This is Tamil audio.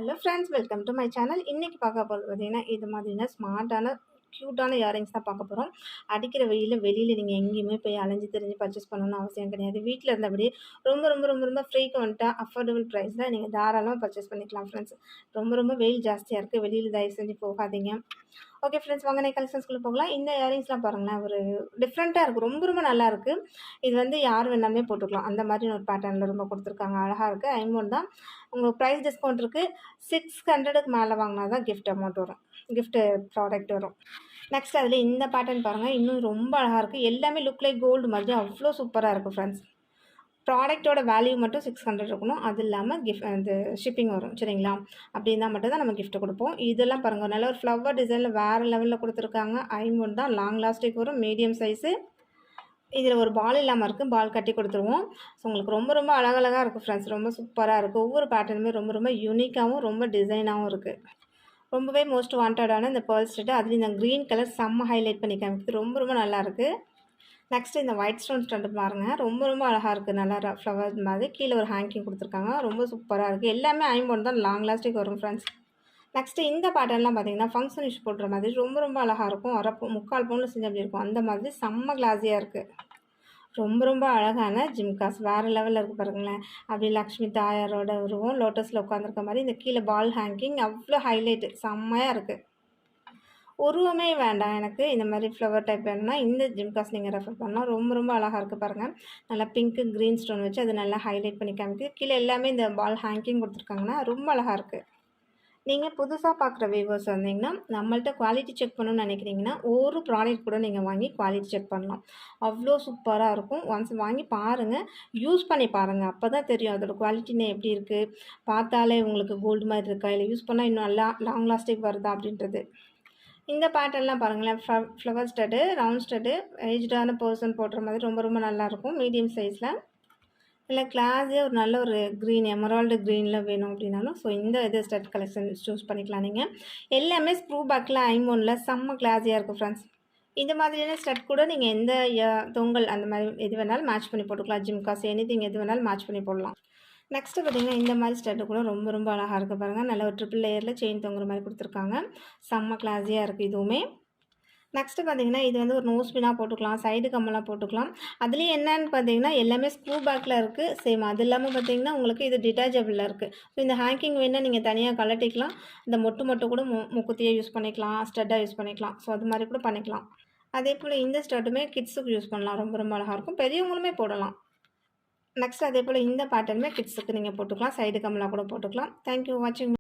Hello friends, welcome to my channel. இன்றைக்கி பார்க்க போகிறது பார்த்தீங்கன்னா, இது மாதிரியான ஸ்மார்ட்டான க்யூட்டான இயரிங்ஸ் தான் பார்க்க போகிறோம். அடிக்கிற வெயிலில் வெளியில் நீங்கள் எங்கேயுமே போய் அலைஞ்சு திரிஞ்சு பர்ச்சேஸ் பண்ணணும்னு அவசியம் கிடையாது. வீட்டில் இருந்தபடியே ரொம்ப ரொம்ப ரொம்ப ரொம்ப ஃப்ரீக்வெண்ட்டாக அஃபோர்டபுள் ப்ரைஸில் நீங்கள் தாராளமாக பர்ச்சேஸ் பண்ணிக்கலாம் ஃப்ரெண்ட்ஸ். ரொம்ப ரொம்ப வெயில் ஜாஸ்தியாக இருக்குது, வெளியில் தயவு செஞ்சு போகாதீங்க. ஓகே ஃப்ரெண்ட்ஸ், வாங்க நான் கலெக்ஷன்ஸ்குள்ளே போகலாம். இந்த இயரிங்ஸ்லாம் பாருங்களேன், ஒரு டிஃப்ரெண்ட்டாக இருக்குது, ரொம்ப ரொம்ப நல்லாயிருக்கு. இது வந்து யார் வேணாலுமே போட்டுக்கலாம், அந்த மாதிரி ஒரு பேட்டர்னில் ரொம்ப கொடுத்துருக்காங்க, அழகாக இருக்குது. ஐமோன் தான். உங்களுக்கு ப்ரைஸ் டிஸ்கவுண்ட் இருக்குது. 600க்கு மேலே வாங்கினா தான் கிஃப்ட் அமௌண்ட் வரும், கிஃப்ட்டு ப்ராடக்ட் வரும். நெக்ஸ்ட் அதில் இந்த பேட்டர்ன் பாருங்கள், இன்னும் ரொம்ப அழகாக இருக்குது. எல்லாமே லுக் லைக் கோல்டு மாதிரி அவ்வளோ சூப்பராக இருக்குது ஃப்ரெண்ட்ஸ். ப்ராடக்ட்டோட வேல்யூ மட்டும் 600 இருக்கணும். அது இல்லாமல் அந்த ஷிப்பிங் வரும், சரிங்களா? அப்படி இருந்தால் மட்டும் தான் நம்ம கிஃப்ட் கொடுப்போம். இதெல்லாம் பாருங்கள், நல்ல ஒரு ஃப்ளவர் டிசைனில் வேறு லெவலில் கொடுத்துருக்காங்க. ஐமோன் தான், லாங் லாஸ்டிக் வரும், மீடியம் சைஸு. இதில் ஒரு பால் இல்லாமல் இருக்குது, பால் கட்டி கொடுத்துருவோம். ஸோ உங்களுக்கு ரொம்ப ரொம்ப அழகழகாக இருக்குது ஃப்ரெண்ட்ஸ், ரொம்ப சூப்பராக இருக்குது. ஒவ்வொரு பேட்டர்னுமே ரொம்ப ரொம்ப யூனிக்காகவும் ரொம்ப டிசைனாகவும் இருக்குது. ரொம்பவே மோஸ்ட் வாண்டடான இந்த பேர்ல் ஸ்டெட்டு, அதுலேயும் இந்த க்ரீன் கலர் செம்ம ஹைலைட் பண்ணி காமிக்குது, ரொம்ப ரொம்ப நல்லாயிருக்கு. நெக்ஸ்ட்டு இந்த ஒயிட் ஸ்டோன் ஸ்டெட்டு பாருங்கள், ரொம்ப ரொம்ப அழகாக இருக்குது. நல்லா ஃப்ளவர் மாதிரி கீழே ஒரு ஹேங்கிங் கொடுத்துருக்காங்க, ரொம்ப சூப்பராக இருக்குது. எல்லாமே ஐம்பொன் தான், லாங் லாஸ்டிக் வரும் ஃப்ரெண்ட்ஸ். நெக்ஸ்ட்டு இந்த பேட்டர்ன்லாம் பார்த்தீங்கன்னா ஃபங்க்ஷன் யூஸ் போடுற மாதிரி ரொம்ப ரொம்ப அழகாக இருக்கும். முக்கால் பவுனில் செஞ்சு அப்படி இருக்கும், அந்த மாதிரி செம்ம கிளாஸியாக இருக்குது. ரொம்ப ரொம்ப அழகான ஜிம்காஸ் வேறு லெவலில் இருக்குது பாருங்களேன். அப்படி லக்ஷ்மி தாயாரோட உருவம் லோட்டஸில் உட்காந்துருக்க மாதிரி, இந்த கீழே பால் ஹேங்கிங் அவ்வளோ ஹைலைட்டு செம்மையாக இருக்குது. உருவமே வேண்டாம் எனக்கு, இந்த மாதிரி ஃப்ளவர் டைப் வேணும்னா இந்த ஜிம்காஸ் நீங்கள் ரெஃபர் பண்ணலாம். ரொம்ப ரொம்ப அழகாக இருக்குது பாருங்கள். நல்லா பிங்க்கு க்ரீன் ஸ்டோன் வச்சு அது நல்லா ஹைலைட் பண்ணி காமிக்குது. கீழே எல்லாமே இந்த பால் ஹேங்கிங் கொடுத்துருக்காங்கன்னா ரொம்ப அழகாக இருக்குது. நீங்கள் புதுசாக பார்க்குற வியூவர்ஸ் வந்தீங்கன்னா, நம்மள்ட்ட குவாலிட்டி செக் பண்ணணும்னு நினைக்கிறீங்கன்னா, ஒரு ப்ராடக்ட் கூட நீங்கள் வாங்கி குவாலிட்டி செக் பண்ணலாம். அவ்வளோ சூப்பராக இருக்கும். ஒன்ஸ் வாங்கி பாருங்கள், யூஸ் பண்ணி பாருங்கள், அப்போ தான் தெரியும் அதோடய குவாலிட்டின்னு எப்படி இருக்குது. பார்த்தாலே உங்களுக்கு கோல்டு மாதிரி இருக்கா, இல்லை யூஸ் பண்ணால் இன்னும் நல்லா லாங் லாஸ்டிக் வருதா அப்படின்றது. இந்த பேட்டர்ன்லாம் பாருங்களேன், ஃப்ளவர் ஸ்டட்டு, ரவுண்ட் ஸ்டட்டு, ஏஜ்டான பர்சன் போடுற மாதிரி ரொம்ப ரொம்ப நல்லாயிருக்கும். மீடியம் சைஸில் இல்லை கிளாஸியாக ஒரு நல்ல ஒரு க்ரீன் எமரால்டு க்ரீனில் வேணும் அப்படின்னாலும் ஸோ இந்த ஸ்டட் கலெக்ஷன் சூஸ் பண்ணிக்கலாம் நீங்கள். எல்லாமே ஸ்க்ரூ பேக்கில் ஐமோனில் செம்ம கிளாஸியாக இருக்கும் ஃப்ரெண்ட்ஸ். இந்த மாதிரியான ஸ்டட் கூட நீங்கள் எந்த தொங்கல் அந்த மாதிரி எது வேணாலும் மேட்ச் பண்ணி போட்டுக்கலாம். ஜிம்காஸ் எனிதிங் எது வேணாலும் மேட்ச் பண்ணி போடலாம். நெக்ஸ்ட்டு பார்த்திங்கன்னா இந்த மாதிரி ஸ்டட்டு கூட ரொம்ப ரொம்ப அழகாக இருக்குது பாருங்கள். நல்ல ஒரு ட்ரிபிள் லேயரில் செயின் தொங்குற மாதிரி கொடுத்துருக்காங்க, செம்ம கிளாஸியாக இருக்குது இதுவுமே. நெக்ஸ்ட்டு பார்த்திங்கன்னா இது வந்து ஒரு நோஸ் பின்னாக போட்டுக்கலாம், சைடு கம்மெல்லாம் போட்டுக்கலாம். அதுலேயும் என்னன்னு பார்த்தீங்கன்னா எல்லாமே ஸ்க்ரூ பேக்கில் இருக்குது. சேம் அது இல்லாமல் பார்த்திங்கன்னா உங்களுக்கு இது டிட்டாச்சபிளில் இருக்குது. ஸோ இந்த ஹேங்கிங் வேணால் நீங்கள் தனியாக கலட்டிக்கலாம். இந்த மொட்டு கூட முக்குத்தியாக யூஸ் பண்ணிக்கலாம், ஸ்டட்டாக யூஸ் பண்ணிக்கலாம். ஸோ அது மாதிரி கூட பண்ணிக்கலாம். அதே போல் இந்த ஸ்டட்டுமே கிட்ஸுக்கு யூஸ் பண்ணலாம், ரொம்ப ரொம்ப அழகாக இருக்கும். பெரியவங்களுமே போடலாம். நெக்ஸ்ட் அதே போல் இந்த பேட்டர்னுமே கிட்ஸுக்கு நீங்கள் போட்டுக்கலாம், சைடு கம்மெல்லாம் கூட போட்டுக்கலாம். தேங்க்யூ வாட்சிங்.